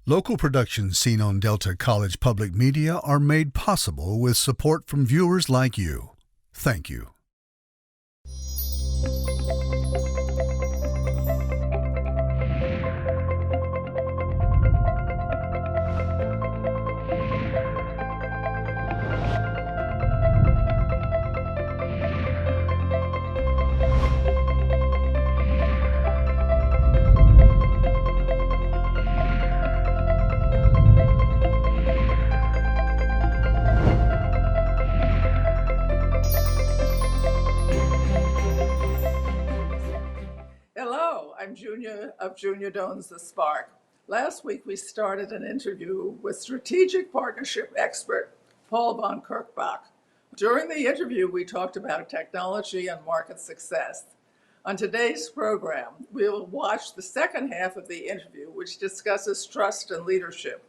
Local productions seen on Delta College Public Media are made possible with support from viewers like you. Thank you. Hello, I'm Junia of Junia Doan's The Spark. Last week we started an interview with strategic partnership expert Paul von Kirchbach. During the interview, we talked about technology and market success. On today's program, we'll watch the second half of the interview, which discusses trust and leadership.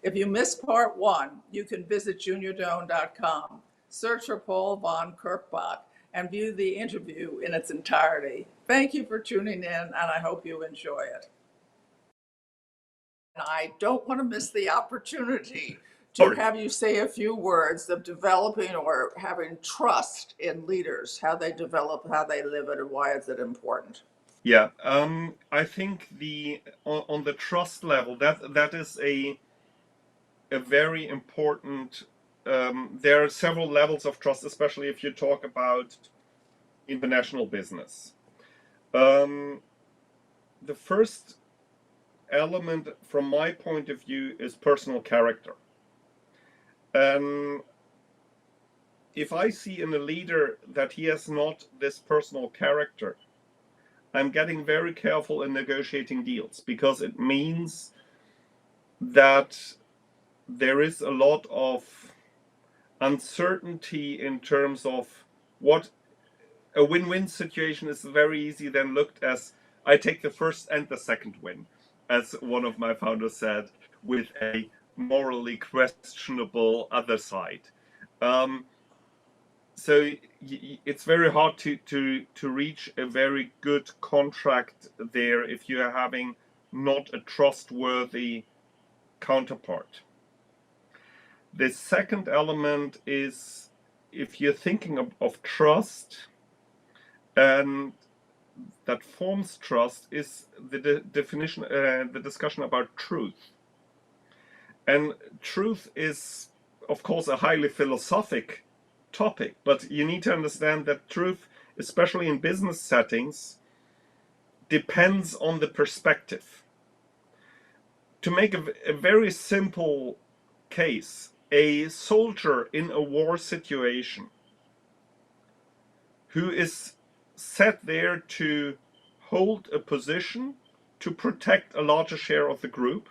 If you missed part one, you can visit juniordoan.com, search for Paul von Kirchbach, and view the interview in its entirety. Thank you for tuning in, and I hope you enjoy it. And I don't want to miss the opportunity to have you say a few words of developing or having trust in leaders, how they develop, how they live it, and why is it important? Yeah, I think on the trust level, that is a very important. There are several levels of trust, especially if you talk about international business. The first element, from my point of view, is personal character. If I see in a leader that he has not this personal character, I'm getting very careful in negotiating deals, because it means that there is a lot of uncertainty in terms of what a win-win situation is. Very easy then looked as I take the first and the second win, as one of my founders said, with a morally questionable other side. So it's very hard to reach a very good contract there if you are having not a trustworthy counterpart. The second element is, if you're thinking of trust, and that forms trust, is the definition, the discussion about truth. And truth is, of course, a highly philosophic topic, but you need to understand that truth, especially in business settings, depends on the perspective. To make a very simple case, a soldier in a war situation who is set there to hold a position to protect a larger share of the group,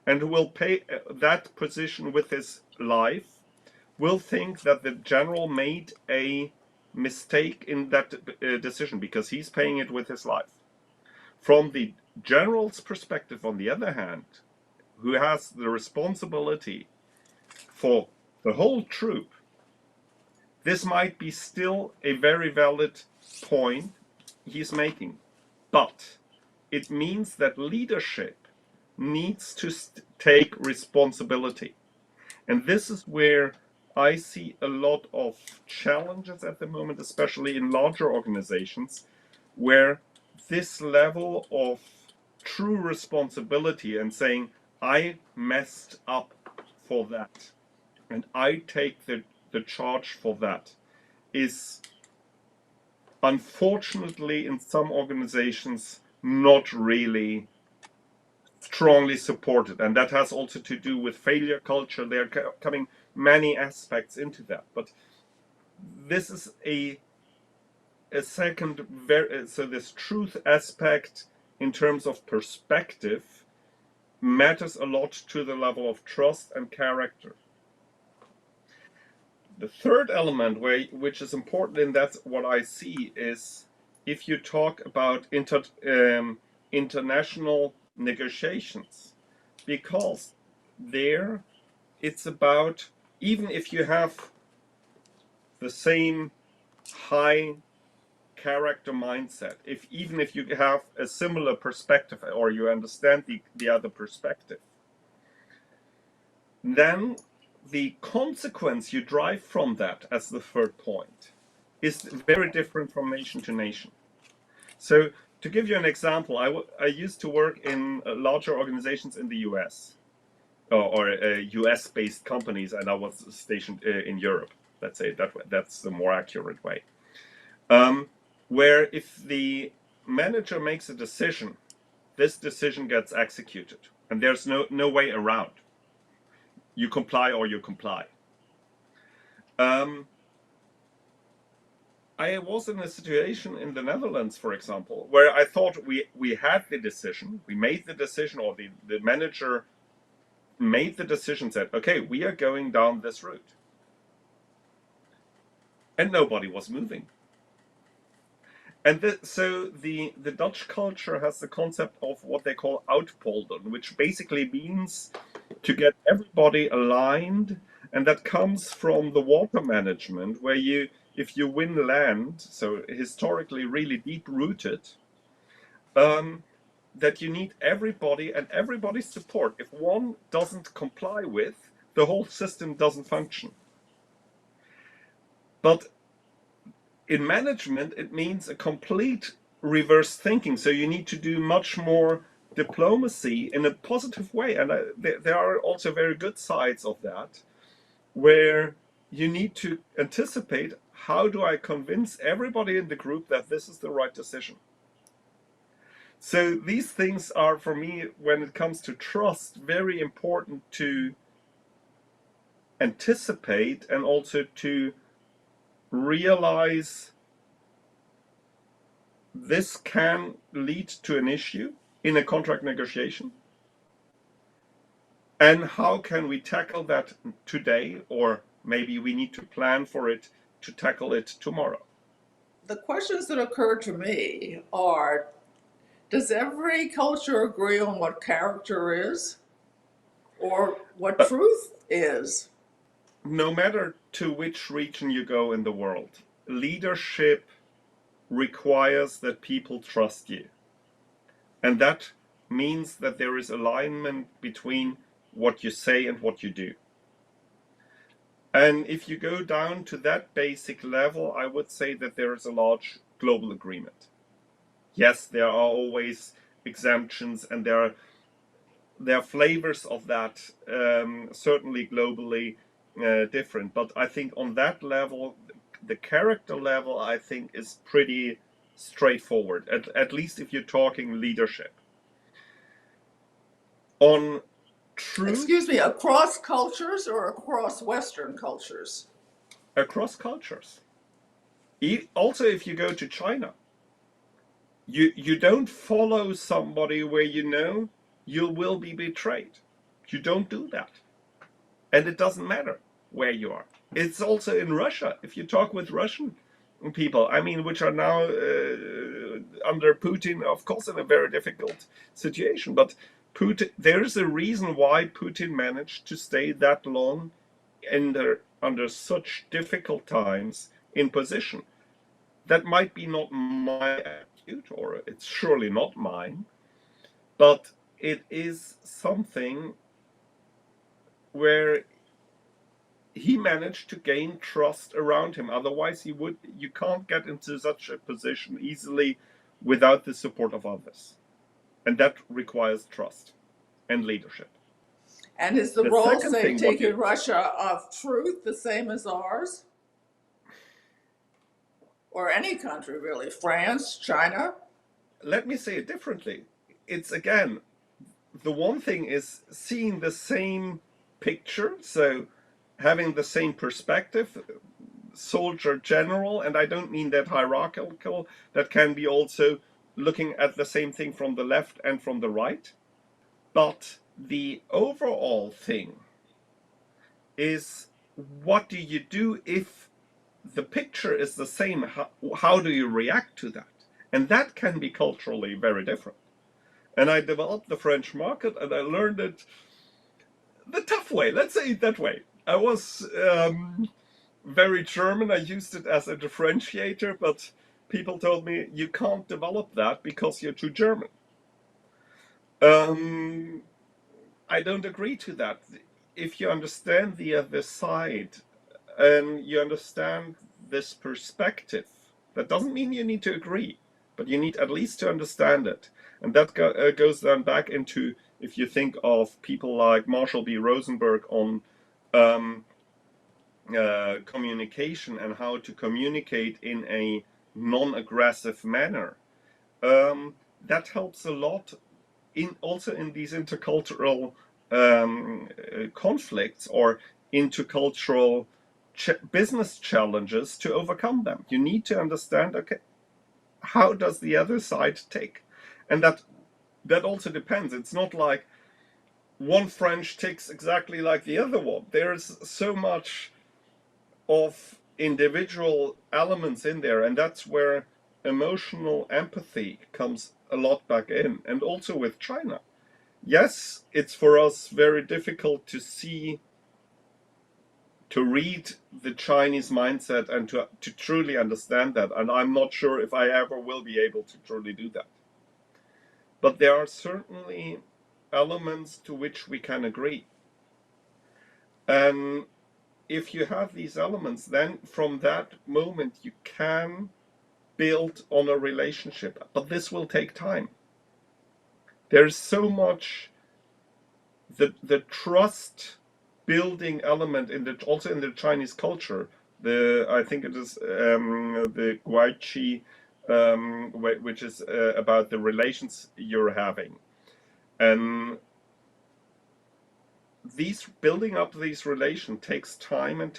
and who will pay that position with his life, will think that the general made a mistake in that decision, because he's paying it with his life. From the general's perspective, on the other hand, who has the responsibility for the whole troop, this might be still a very valid point he's making, but it means that leadership needs to take responsibility. And this is where I see a lot of challenges at the moment, especially in larger organizations, where this level of true responsibility and saying, I messed up for that, and I take the charge for that, is unfortunately in some organizations not really strongly supported. And that has also to do with failure culture. There are coming many aspects into that, but this is a second so this truth aspect in terms of perspective matters a lot to the level of trust and character. The third element, which is important, and that's what I see, is if you talk about international negotiations, because there it's about, even if you have the same high character mindset, even if you have a similar perspective, or you understand the other perspective, then the consequence you derive from that as the third point is very different from nation to nation. So to give you an example, I used to work in larger organizations in the US or US-based companies, and I was stationed in Europe. Let's say it that way. That's the more accurate way. Where if the manager makes a decision, this decision gets executed, and there's no way around. You comply or you comply. I was in a situation in the Netherlands, for example, where I thought we had the decision, we made the decision, or the manager made the decision, said, okay, we are going down this route. And nobody was moving. And so the Dutch culture has the concept of what they call uitpolden, which basically means to get everybody aligned, and that comes from the water management, where if you win land, so historically really deep rooted, that you need everybody and everybody's support. If one doesn't comply with, the whole system doesn't function. But in management, it means a complete reverse thinking. So you need to do much more diplomacy in a positive way. And there are also very good sides of that, where you need to anticipate, how do I convince everybody in the group that this is the right decision? So these things are, for me, when it comes to trust, very important to anticipate and also to realize this can lead to an issue in a contract negotiation. And how can we tackle that today, or maybe we need to plan for it to tackle it tomorrow? The questions that occur to me are, does every culture agree on what character is or what truth is? No matter to which region you go in the world, leadership requires that people trust you. And that means that there is alignment between what you say and what you do. And if you go down to that basic level, I would say that there is a large global agreement. Yes, there are always exemptions, and there are flavors of that, certainly globally different. But I think on that level, the character level, I think, is pretty straightforward, at least if you're talking leadership. On truth, Excuse me, across cultures or across Western cultures? across cultures. Also, if you go to China, you don't follow somebody where you know you will be betrayed. You don't do that. And it doesn't matter where you are. It's also in Russia. If you talk with Russian people, I mean, which are now under Putin, of course, in a very difficult situation. But Putin, there is a reason why Putin managed to stay that long under such difficult times in position. That might be not my attitude, or it's surely not mine, but it is something where he managed to gain trust around him. Otherwise, you can't get into such a position easily without the support of others. And that requires trust and leadership. And is the The role, second say, thing, taking Russia, of truth the same as ours? Or any country, really? France, China? let me say it differently. It's, again, the one thing is seeing the same picture, so having the same perspective, soldier general, and I don't mean that hierarchical, that can be also looking at the same thing from the left and from the right. But the overall thing is, what do you do if the picture is the same? How do you react to that? And that can be culturally very different. And I developed the French market, and I learned it the tough way, let's say it that way. I was very German. I used it as a differentiator, but people told me, you can't develop that because you're too German. I don't agree to that. if you understand the other side and you understand this perspective, that doesn't mean you need to agree, but you need at least to understand it. And that goes then back into, if you think of people like Marshall B. Rosenberg on um, communication and how to communicate in a non-aggressive manner, that helps a lot also in these intercultural conflicts or intercultural business challenges to overcome them. You need to understand, okay, how does the other side tick? And that also depends. It's not like one French ticks exactly like the other one. There's so much of individual elements in there, and that's where emotional empathy comes a lot back in. And also with China, yes, it's for us very difficult to read the Chinese mindset and to truly understand that. And I'm not sure if I ever will be able to truly do that. But there are certainly elements to which we can agree. And if you have these elements, then from that moment you can build on a relationship. But this will take time. There's so much the trust building element also in the Chinese culture. I think it is the Guaiqi, which is about the relations you're having, and these building up these relations takes time and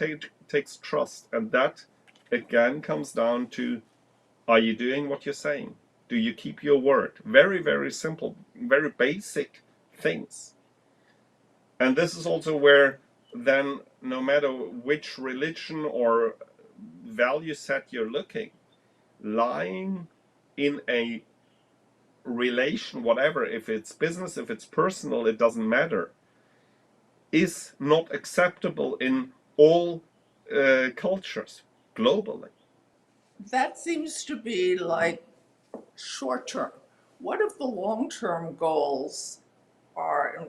takes trust, and that again comes down to, are you doing what you're saying? Do you keep your word? Very, very simple, very basic things. And this is also where then, no matter which religion or value set you're looking, lying in a relation, whatever, if it's business, if it's personal, it doesn't matter, is not acceptable in all cultures globally. That seems to be like short term. What if the long term goals are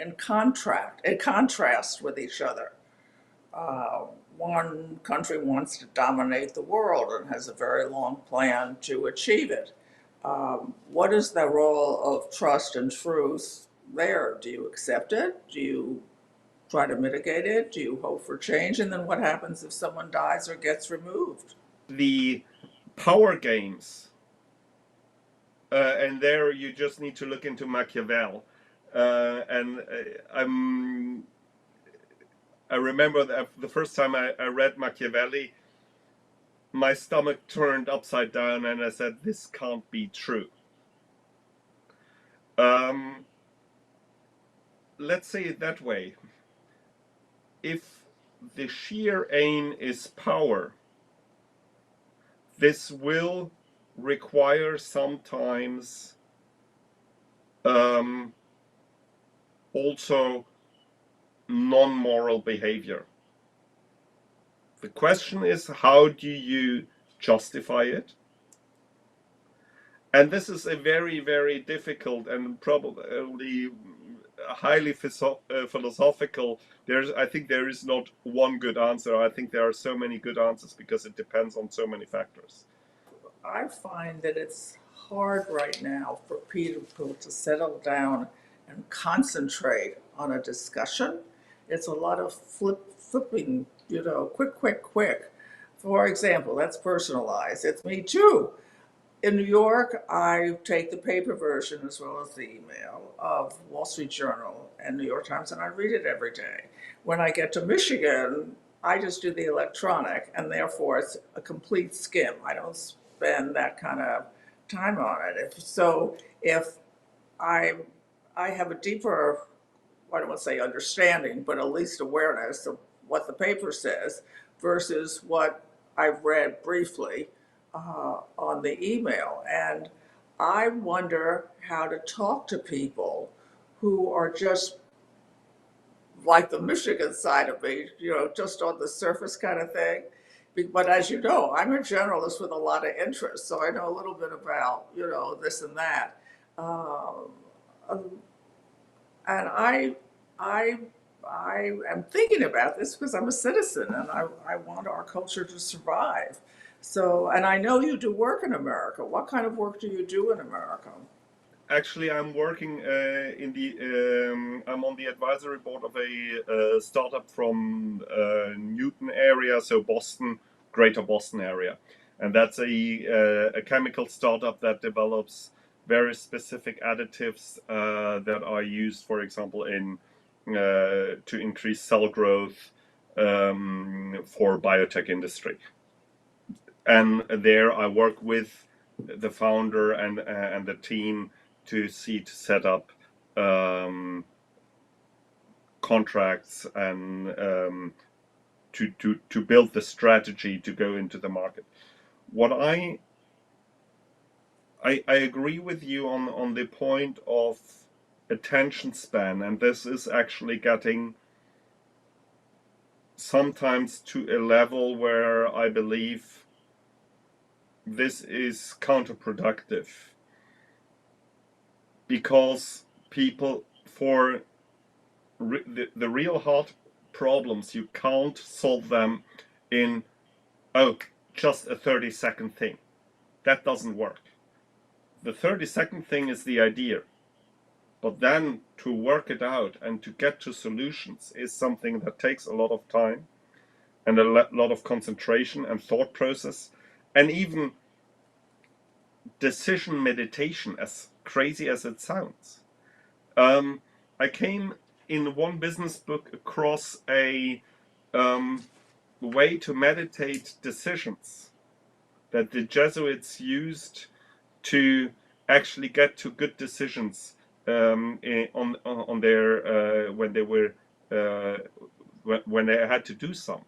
in contrast with each other? One country wants to dominate the world and has a very long plan to achieve it. What is the role of trust and truth there? Do you accept it? Do you try to mitigate it? Do you hope for change? And then what happens if someone dies or gets removed? The power games, and there you just need to look into Machiavelli. I remember that the first time I read Machiavelli, my stomach turned upside down and I said, this can't be true. Let's say it that way. If the sheer aim is power, this will require sometimes also non-moral behavior. The question is, how do you justify it? And this is a very, very difficult and probably highly philosophical. I think there is not one good answer. I think there are so many good answers because it depends on so many factors. I find that it's hard right now for people to settle down and concentrate on a discussion. It's a lot of flipping, quick. For example, that's personalized. It's me too. In New York, I take the paper version as well as the email of Wall Street Journal and New York Times, and I read it every day. When I get to Michigan, I just do the electronic, and therefore it's a complete skim. I don't spend that kind of time on it. If I I have a deeper, I don't want to say understanding, but at least awareness of what the paper says versus what I've read briefly on the email. And I wonder how to talk to people who are just like the Michigan side of me, just on the surface kind of thing. But as you know, I'm a generalist with a lot of interest, so I know a little bit about, this and that. Um, and I I am thinking about this because I'm a citizen and I want our culture to survive. So, and I know you do work in America. What kind of work do you do in America? Actually, I'm working I'm on the advisory board of a startup from Newton area, so Boston, Greater Boston area, and that's a chemical startup that develops very specific additives that are used, for example, in to increase cell growth for biotech industry. And there, I work with the founder and the team to set up contracts and to build the strategy to go into the market. What I agree with you on the point of attention span, and this is actually getting sometimes to a level where I believe this is counterproductive, because people, for the real hard problems, you can't solve them in just a 30-second thing. That doesn't work. The 30-second thing is the idea, but then to work it out and to get to solutions is something that takes a lot of time and a lot of concentration and thought process, and even decision meditation, as crazy as it sounds. I came in one business book across a way to meditate decisions that the Jesuits used to actually get to good decisions on their when they had to do some.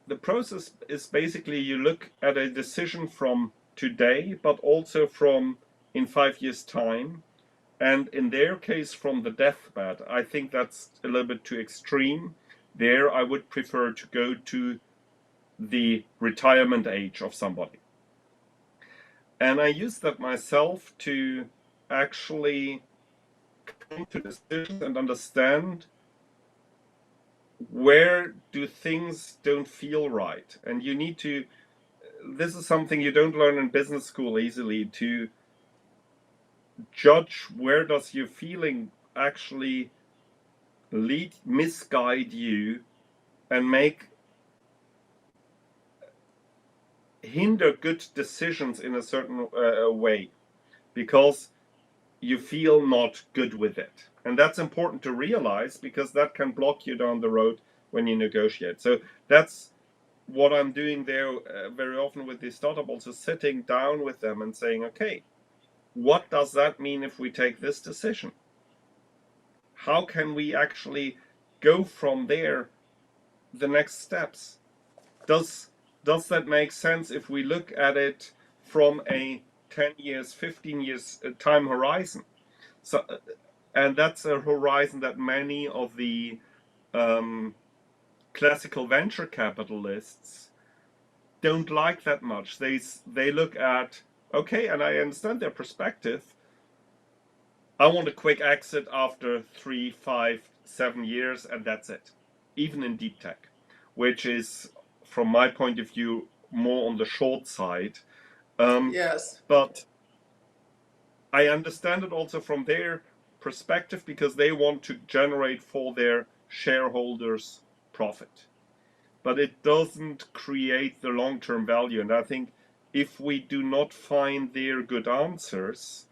The process is basically, you look at a decision from today, but also from in 5 years' time, and in their case from the deathbed. I think that's a little bit too extreme. There, I would prefer to go to the retirement age of somebody. And I use that myself to actually come to decisions and understand where do things don't feel right. And you need to, this is something you don't learn in business school easily, to judge where does your feeling actually misguide you and hinder good decisions in a certain way, because you feel not good with it. And that's important to realize, because that can block you down the road when you negotiate. So that's what I'm doing there very often with the startup, also sitting down with them and saying, okay, what does that mean if we take this decision? How can we actually go from there, the next steps? Does that make sense if we look at it from a 10 years, 15 years time horizon? So, and that's a horizon that many of the classical venture capitalists don't like that much. They look at, okay, and I understand their perspective, I want a quick exit after 3, 5, 7 years, and that's it. Even in deep tech, which is, from my point of view, more on the short side. Yes. But I understand it also from their perspective, because they want to generate for their shareholders profit. But it doesn't create the long-term value. And I think if we do not find their good answers,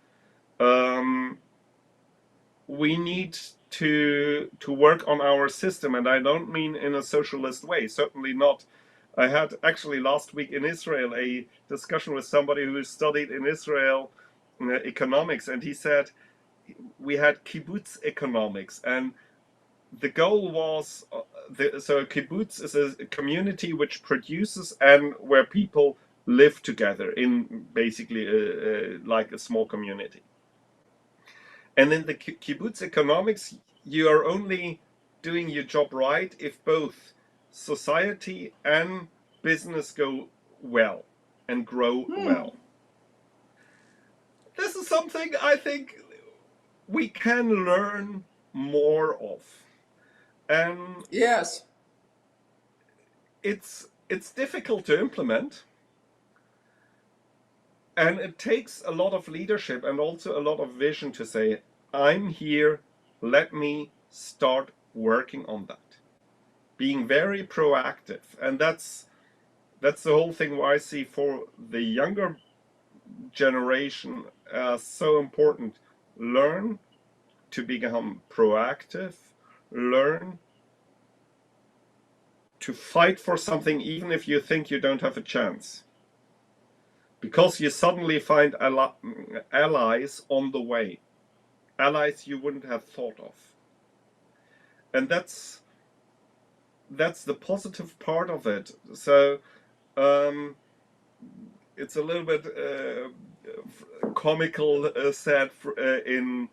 we need to work on our system. And I don't mean in a socialist way, certainly not. I had actually last week in Israel a discussion with somebody who studied in Israel economics, and he said we had kibbutz economics, and the goal was so a kibbutz is a community which produces and where people live together in basically like a small community. And in the kibbutz economics, you are only doing your job right if both society and business go well and grow well. This is something I think we can learn more of. And Yes. it's difficult to implement, and it takes a lot of leadership and also a lot of vision to say, I'm here, let me start working on that. Being very proactive. And that's the whole thing why I see for the younger generation so important. Learn to become proactive, learn to fight for something even if you think you don't have a chance. Because you suddenly find allies on the way, allies you wouldn't have thought of. And that's the positive part of it. So it's a little bit comical said in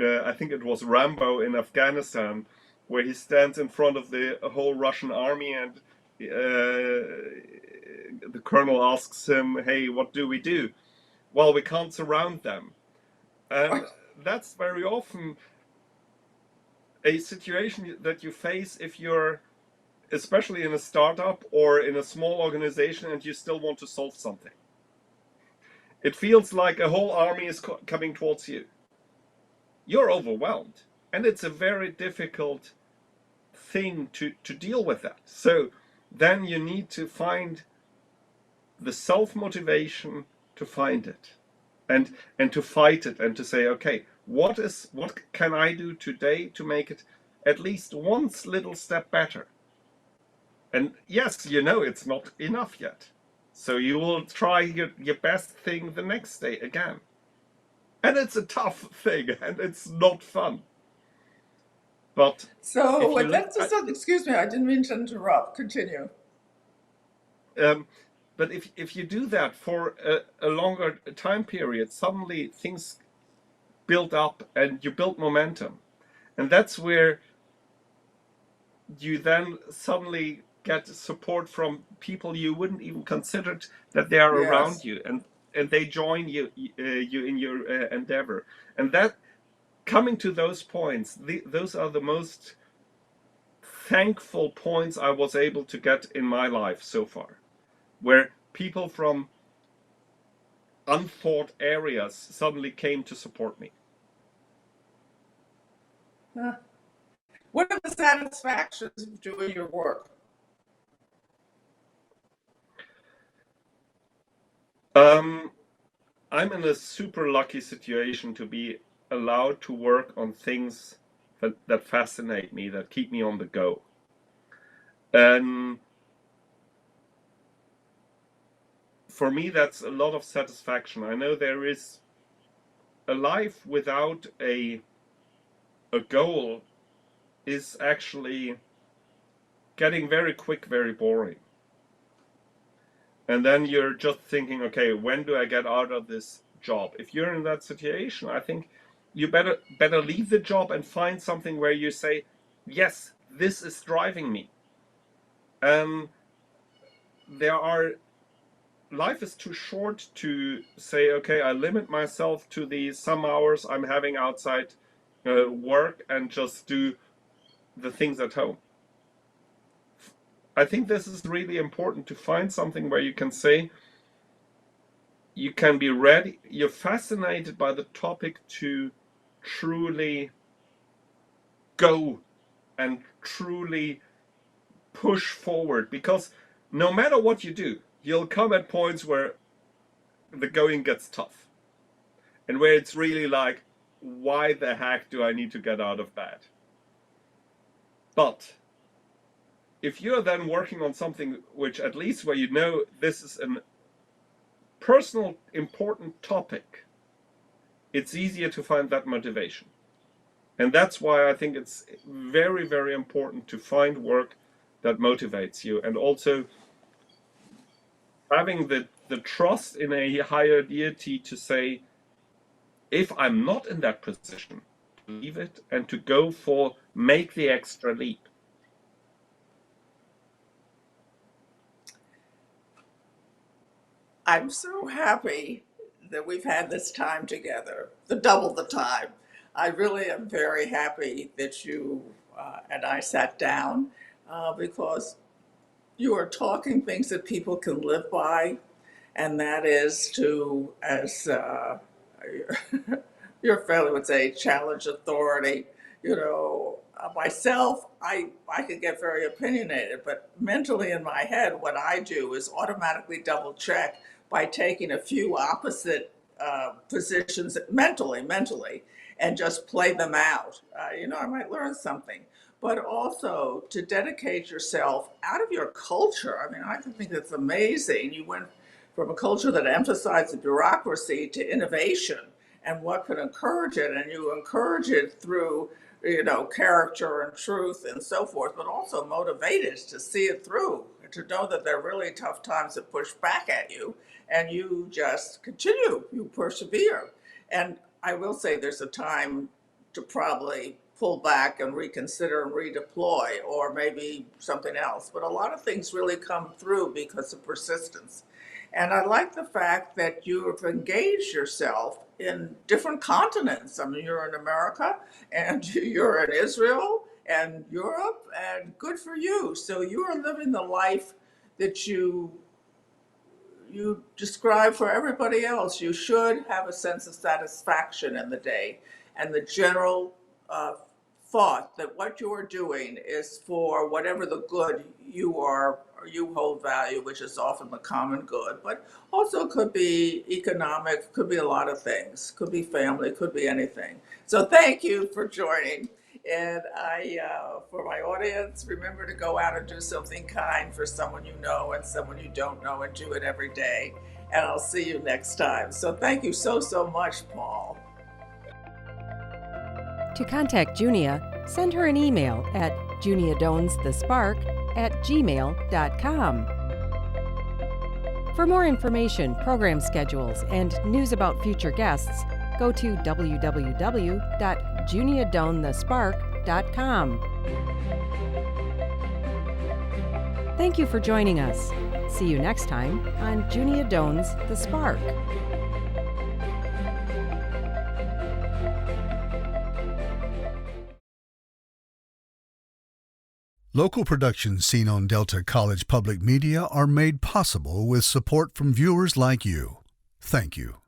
I think it was Rambo in Afghanistan, where he stands in front of the whole Russian army and the colonel asks him, hey, what do we do? Well, we can't surround them. And that's very often a situation that you face if you're especially in a startup or in a small organization and you still want to solve something. It feels like a whole army is coming towards you. You're overwhelmed, and it's a very difficult thing to deal with that. So then you need to find the self-motivation to find it and to fight it and to say, okay, what can I do today to make it at least one little step better? And yes, it's not enough yet. So you will try your best thing the next day again. And it's a tough thing, and it's not fun. But so excuse me, I didn't mean to interrupt. Continue. But if you do that for a longer time period, suddenly things build up and you build momentum. And that's where you then suddenly get support from people you wouldn't even consider that they are around you, and they join you in your endeavor. And that coming to those points, those are the most thankful points I was able to get in my life so far, where people from unthought areas suddenly came to support me. What are the satisfactions of doing your work? I'm in a super lucky situation to be allowed to work on things that fascinate me, that keep me on the go. And for me, that's a lot of satisfaction. I know there is a life without a goal is actually getting very quick, very boring. And then you're just thinking, okay, when do I get out of this job? If you're in that situation, I think you better leave the job and find something where you say, yes, this is driving me. Life is too short to say, okay, I limit myself to the some hours I'm having outside work and just do the things at home. I think this is really important, to find something where you can say, you can be ready, you're fascinated by the topic to truly go and truly push forward. Because no matter what you do, you'll come at points where the going gets tough. And where it's really like, why the heck do I need to get out of bed? But if you're then working on something which, at least where you know this is a personal important topic, it's easier to find that motivation. And that's why I think it's very, very important to find work that motivates you, and also having the trust in a higher deity to say, if I'm not in that position, to leave it and to go for, make the extra leap. I'm so happy that we've had this time together, double the time. I really am very happy that you and I sat down because you are talking things that people can live by, and that is to, as your family would say, challenge authority. Myself, I could get very opinionated, but mentally in my head, what I do is automatically double check by taking a few opposite positions mentally, and just play them out. I might learn something, but also to dedicate yourself out of your culture. I mean, I think it's amazing. You went from a culture that emphasized the bureaucracy to innovation and what could encourage it, and you encourage it through character and truth and so forth, but also motivated to see it through, to know that there are really tough times that push back at you, and you just continue, you persevere. And I will say there's a time to probably pull back and reconsider and redeploy, or maybe something else. But a lot of things really come through because of persistence. And I like the fact that you have engaged yourself in different continents. I mean, you're in America and you're in Israel and Europe, and good for you. So you are living the life that you describe for everybody else. You should have a sense of satisfaction in the day, and the general thought that what you are doing is for whatever the good you hold value, which is often the common good, but also could be economic, could be a lot of things, could be family, could be anything. So thank you for joining. And for my audience, remember to go out and do something kind for someone you know and someone you don't know, and do it every day. And I'll see you next time. So thank you so much, Paul. To contact Junia, send her an email at juniadonsthespark@gmail.com. For more information, program schedules, and news about future guests, go to www.juniadonthespark.com. Thank you for joining us. See you next time on Junia Doan's The Spark. Local productions seen on Delta College Public Media are made possible with support from viewers like you. Thank you.